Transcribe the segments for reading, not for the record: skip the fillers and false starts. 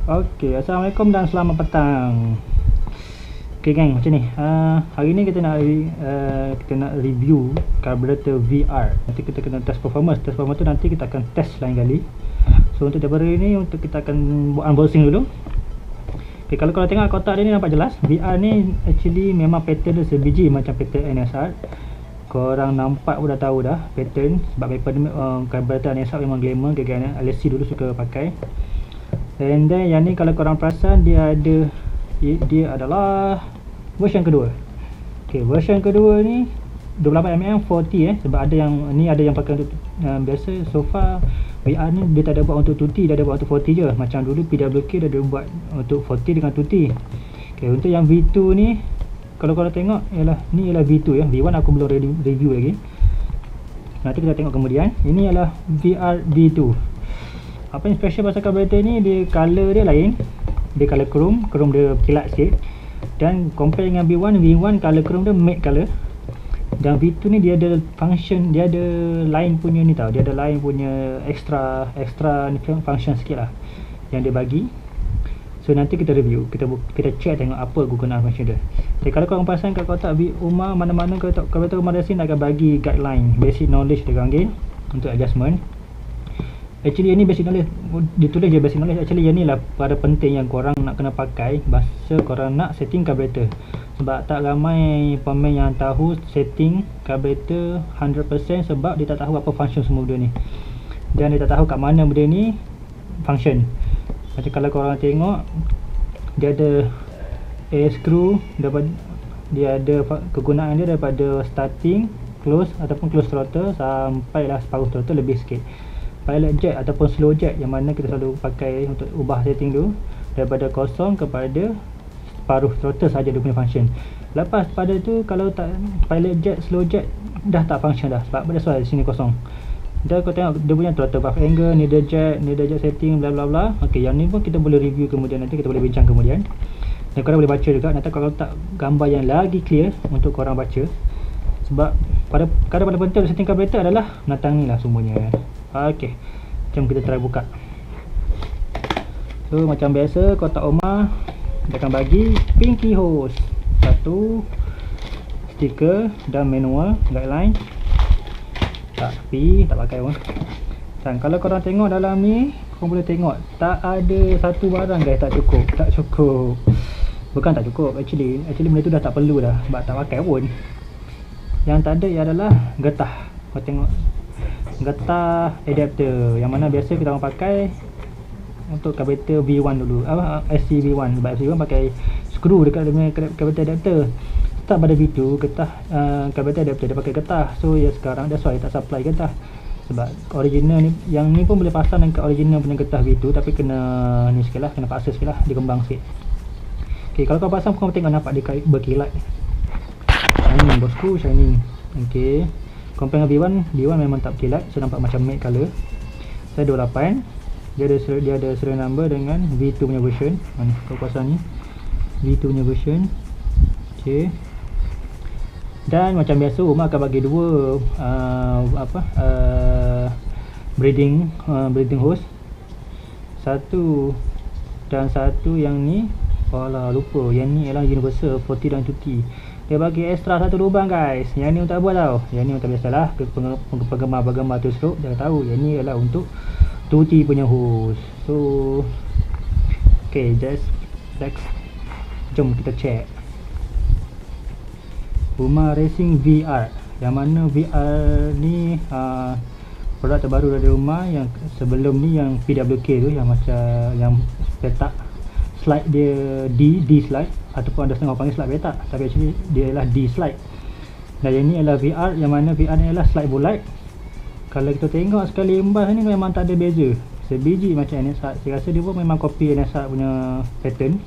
Okey, Assalamualaikum dan selamat petang. Okey gang, macam ni. Hari ni kita nak review carburetor VR. Nanti kita kena test performance. Test performance tu nanti kita akan test lain kali. So untuk daripada ni, untuk kita akan buat unboxing dulu. Okey, kalau korang tengok kotak dia ni nampak jelas. VR ni actually memang pattern dia sebiji macam pattern NSR. Korang nampak pun dah tahu dah pattern, sebab pattern carburetor NSR memang glamour. Gaya-gaya LSC dulu suka pakai. And then yang ni kalau korang perasan dia adalah version kedua. Okay, version kedua ni 28mm 40 sebab ada yang pakai untuk biasa. So far VR ni dia tak ada buat untuk 2T, dia ada buat untuk 40 je. Macam dulu PWK dia ada buat untuk 40 dengan 2T. Okay, untuk yang V2 ni kalau korang tengok ni ialah V2 ya. V1 aku belum review lagi. Nanti kita tengok kemudian. Ini ialah VR V2. Apa yang special pasal carburetor ni, dia color dia lain. Dia color chrome dia kilat sikit. Dan compare dengan V1 color chrome dia matte color. Dan V2 ni dia ada function, dia ada line punya ni tau. Dia ada line punya extra function sikit lah yang dia bagi. So nanti kita review, kita check tengok apa kegunaan function dia. Okay, kalau korang perasan kat kotak Umar, mana-mana carburetor Umar Racing akan bagi guideline, basic knowledge dia panggil untuk adjustment. Actually yang ni basic knowledge, ditulis je basic knowledge. Actually yang ni lah pada penting yang korang nak kena pakai masa korang nak setting carburetor. Sebab tak ramai pemain yang tahu setting carburetor 100% sebab dia tak tahu apa function semua benda ni. Dan dia tak tahu kat mana benda ni function. Macam kalau korang tengok, dia ada air screw, dia ada kegunaan dia daripada starting, close ataupun close throttle sampailah separuh throttle lebih sikit. Pilot jack ataupun slow jack yang mana kita selalu pakai untuk ubah setting tu, daripada kosong kepada separuh throttle saja dia punya function. Lepas pada tu kalau tak pilot jack, slow jack dah tak function dah, sebab that's why di sini kosong. Dan kau tengok dia punya throttle valve angle, needle jack setting bla bla bla. Okey, yang ni pun kita boleh review kemudian, nanti kita boleh bincang kemudian. Dan korang boleh baca juga. Nanti kalau tak gambar yang lagi clear untuk korang baca. Sebab pada penting setting carburetor adalah menatang ni lah semuanya. Okey, jom kita try buka. So macam biasa kotak Omar dia akan bagi pinky hose, satu stiker dan manual guideline. Tapi tak pakai pun. Dan kalau korang tengok dalam ni, korang boleh tengok tak ada satu barang guys. Tak cukup. Bukan tak cukup, actually benda tu dah tak perlu dah, sebab tak pakai pun. Yang tak ada adalah getah. Kau tengok getah adapter yang mana biasa kita orang pakai untuk carburetor V1 dulu, SC V1. Sebab SC V1 pakai skru dekat dia punya carburetor adapter. Tak pada V2 getah carburetor adapter dia pakai getah. So ya sekarang that's why tak supply getah. Sebab original ni, yang ni pun boleh pasang dengan original punya getah V2, tapi kena ni sikit lah, kena paksa sikit lah, dia kembang sikit. Okay, kalau kau pasang kau tengok nampak dia berkilat. Shining bosku, shining. Okay, compare dengan V1 memang tak berkilat. So nampak macam matte color. Saya 28. Dia ada serial number dengan V2 punya version. Mana kau pasang ni V2 punya version. Okay. Dan macam biasa Umar akan bagi dua breathing hose. Satu dan satu yang ni. Alah lupa, yang ni ialah universal 40 dan 2T. Dia bagi extra satu lubang guys. Yang ni untuk apa tau? Yang ni untuk biasalah penggemar tu stroke jangan tahu. Yang ni ialah untuk 2T punya hose. So okay, let's jom kita check Umar Racing VR. Yang mana VR ni produk terbaru dari Umar. Yang sebelum ni yang PWK tu, yang macam yang petak slide dia D slide, ataupun ada setengah panggil slide petak, tapi actually dia ialah D slide. Dan yang ni ialah VR, yang mana VR ni ialah slide bulat. Kalau kita tengok sekali imbas ni memang tak ada beza, sebiji macam NSR. Saya rasa dia pun memang copy NSR punya pattern.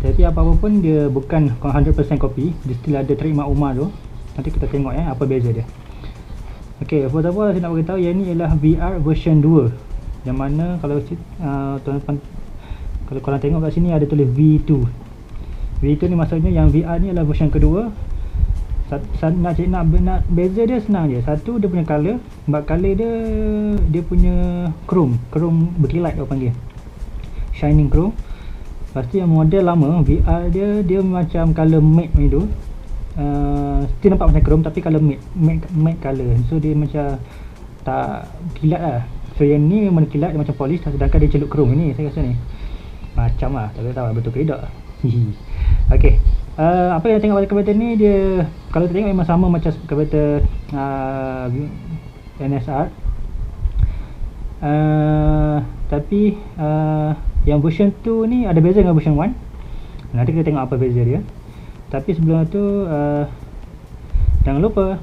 Tapi apa-apa pun dia bukan 100% copy, dia still ada trademark Umar tu. Nanti kita tengok apa beza dia. Ok, first of all saya nak beritahu yang ni ialah VR version 2, yang mana kalau tuan-tuan, kalau korang tengok kat sini ada tulis V2. V2 ni maksudnya yang VR ni adalah version kedua. Nak beza dia senang je. Satu dia punya color, sebab color dia punya chrome berkilat orang panggil. Shining Chrome. Lepas tu yang model lama VR dia macam color matte macam tu. Still nampak macam chrome tapi color matte color. So dia macam tak kilat lah. So yang ni memang kilat, dia macam polish, sedangkan dia celup chrome ni saya rasa ni. Macam lah, tak tahu betul ke tidak. Okay, apa yang tengok pada kereta ni, dia kalau kita tengok memang sama macam kereta NSR. Tapi yang version 2 ni ada beza dengan version 1. Nanti kita tengok apa beza dia. Tapi sebelum tu jangan lupa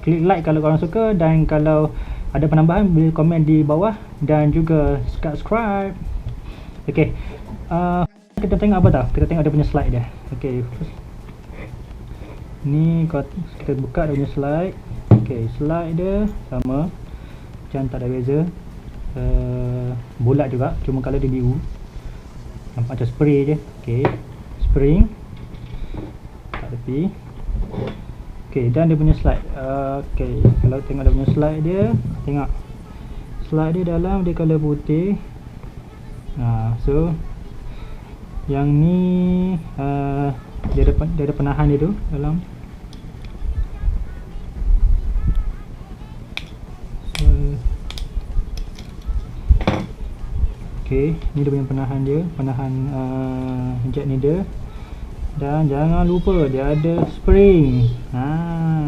klik like kalau korang suka, dan kalau ada penambahan boleh komen di bawah, dan juga subscribe. Okay, kita tengok apa tau, kita tengok dia punya slide dia. Okay, ni kita buka dia punya slide. Okay, slide dia sama macam, tak ada beza. Bulat juga, cuma kalau dia biru, nampak macam spray je. Okay, spring kat tepi. Okay, dan dia punya slide. Okay, kalau tengok dia punya slide dia, tengok slide dia dalam dia colour putih. So yang ni dia ada penahan dia tu dalam. So, okay, ni dia punya penahan dia, penahan jet ni dia. Dan jangan lupa dia ada spring.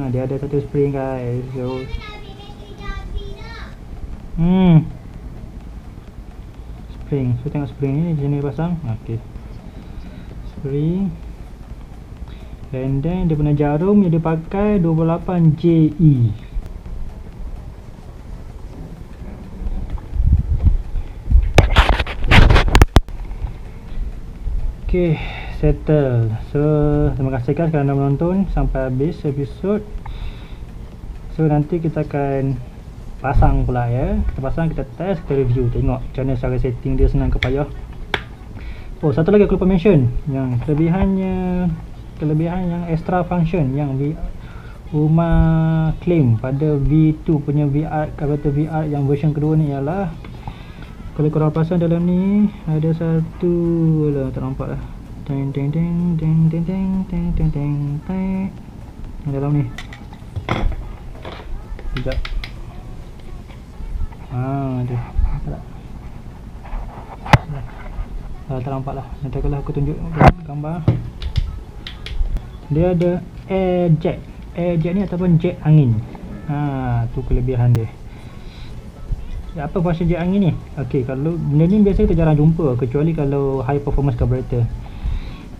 Dia ada satu spring guys. So spring. So tengok spring ni macam ni pasang. Okay, spring. And then dia punya jarum yang dia pakai 28 JE. Okay, settle. So terima kasih guys kerana menonton sampai habis episod. So nanti kita akan pasang pula ya. Kita pasang, kita test, kita review, tengok macam mana cara setting dia, senang ke payah. Oh, satu lagi aku lupa mention, yang kelebihan yang extra function yang Uma claim pada V2 punya VR, kata VR yang version kedua ni ialah, kalau korang pasang dalam ni ada satu lah, tak nampak lah, teng teng teng teng teng teng teng teng teng teng dalam ni. Sekejap. Ada. Tak nampak lah. Nanti kalau aku tunjuk gambar. Dia ada air jet. Air jet ni ataupun jet angin. Tu kelebihan dia. Apa fungsi jet angin ni? Okey, kalau benda ni biasa kita jarang jumpa, kecuali kalau high performance carburetor.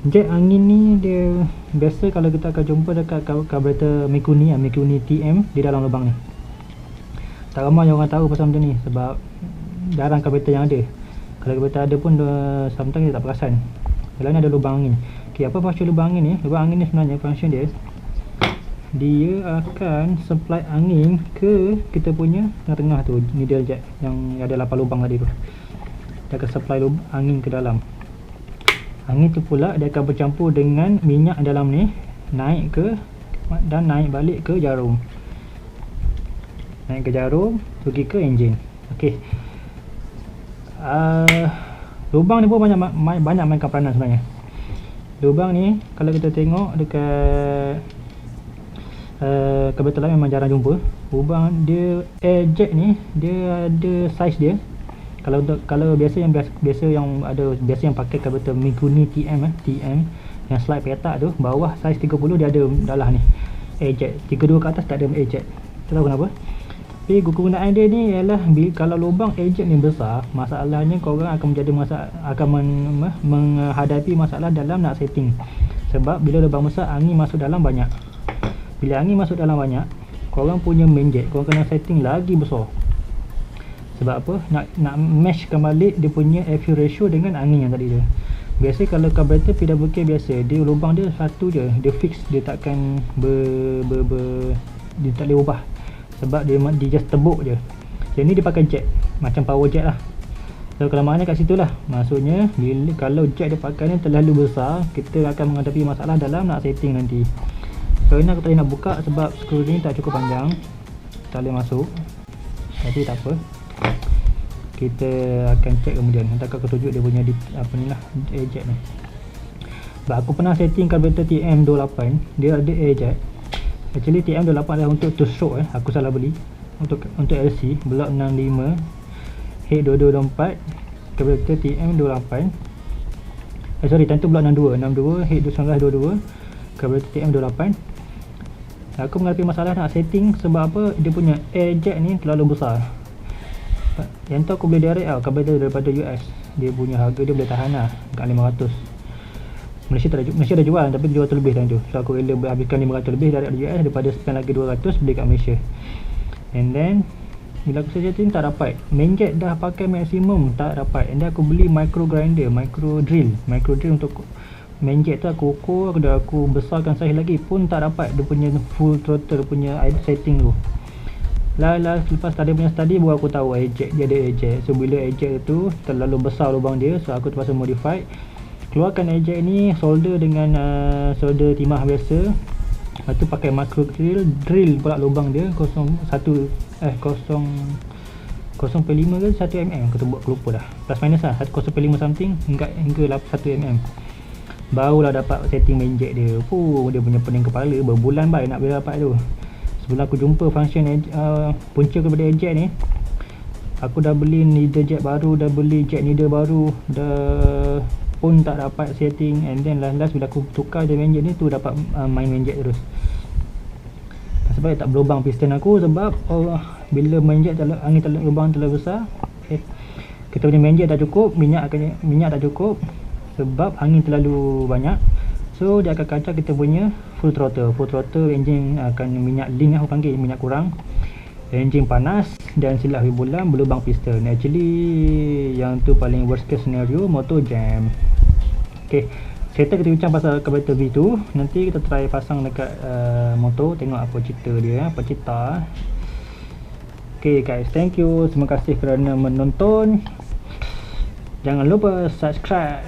Jet angin ni dia biasa kalau kita akan jumpa dekat carburetor Mikuni TM di dalam lubang ni. Tak ramai yang orang tahu pasal benda ni sebab jarang carburetor yang ada. Kalau carburetor ada pun sometimes dia tak perasan. Kalau ni ada lubang angin. Okey, apa fungsi lubang angin ni? Lubang angin ni sebenarnya function dia akan supply angin ke kita punya tengah-tengah tu, middle jet yang ada 8 lubang tadi tu. Dia akan supply angin ke dalam. Angin tu pula dia akan bercampur dengan minyak dalam ni, naik ke dan naik balik ke jarum. Naik ke jarum, pergi ke enjin. Okey. Lubang ni pun banyak mainkan peranan sebenarnya. Lubang ni kalau kita tengok dekat kebetulan memang jarang jumpa. Lubang dia air jet ni dia ada size dia. Kalau biasa yang pakai carburetor Mikuni TM yang slide petak tu, bawah size 30 dia ada dalam ni air jet. 32 ke atas tak ada air jet. Tak tahu kenapa. Tapi kegunaan dia ni ialah kalau lubang air jet ni besar, masalahnya korang akan menghadapi masalah dalam nak setting. Sebab bila lubang besar, angin masuk dalam banyak. Bila angin masuk dalam banyak, korang punya main jet korang kena setting lagi besar. Sebab apa? Nak matchkan balik dia punya airflow ratio dengan angin yang tadi tu. Biasa kalau carburetor PWK biasa, dia lubang dia satu je, dia fix, dia takkan dia tak boleh ubah. Sebab dia just tebuk je. Yang ni dia pakai jet, macam power jet lah. So kelemahannya kat situ lah. Maksudnya kalau jet dia pakai ni terlalu besar, kita akan menghadapi masalah dalam nak setting nanti. So ini aku tadi nak buka sebab skru ni tak cukup panjang, tak boleh masuk. Tapi tak apa. kita akan check kemudian. Nanti aku tunjuk dia punya apa ni lah, eject ni. Sebab aku pernah setting carburetor TM28, dia ada eject. Actually TM28 adalah untuk two stroke aku salah beli. Untuk LC block 65 head 2224 carburetor TM28. Sorry, time tu block 62 head 1922 carburetor TM28. Aku mengalami masalah nak setting sebab apa, dia punya eject ni terlalu besar. Yang tu aku boleh direct tau, carburetor daripada US. Dia punya harga dia boleh tahan lah kat 500. Malaysia dah jual tapi dia jual terlebih time tu. So aku rela habiskan 500 lebih dari US daripada spend lagi 200 beli kat Malaysia. And then bila aku setting tak dapat, main jet dah pakai maksimum tak dapat. And then aku beli micro grinder, micro drill untuk main jet tu aku ukur, aku besarkan saiz lagi pun tak dapat dia punya full throttle punya setting tu. Lepas tadi punya study baru aku tahu eject dia ada eject. So bila eject tu terlalu besar lubang dia, so aku terpaksa modify, keluarkan eject ni, solder dengan solder timah biasa. Lepas tu pakai macro drill pula lubang dia 0.5 ke 1 mm aku buat, aku lupa dah, plus minus lah 0.5 something hingga 1 mm. Barulah dapat setting main jet dia. Dia punya pening kepala berbulan baik nak bila dapat tu. Sebelum aku jumpa function punca kepada eject ni, aku dah beli needle jet baru, dah beli jet needle baru, dah pun tak dapat setting. And then last bila aku tukar je main jet ni tu dapat main jet terus. Sebab tak berlubang piston aku, sebab bila main jet angin lubang terlalu besar, kita punya main jet dah cukup, minyak tak cukup sebab angin terlalu banyak. So dia akan kacau kita punya full throttle engine akan minyak lean aku panggil, minyak kurang, engine panas dan silap bulan berlubang piston. Actually yang tu paling worst case scenario, motor jam. Okay, cerita kita bincang pasal carburetor V2, nanti kita try pasang dekat motor, tengok apa cerita dia, apa cerita. Okay guys, thank you, terima kasih kerana menonton. Jangan lupa subscribe.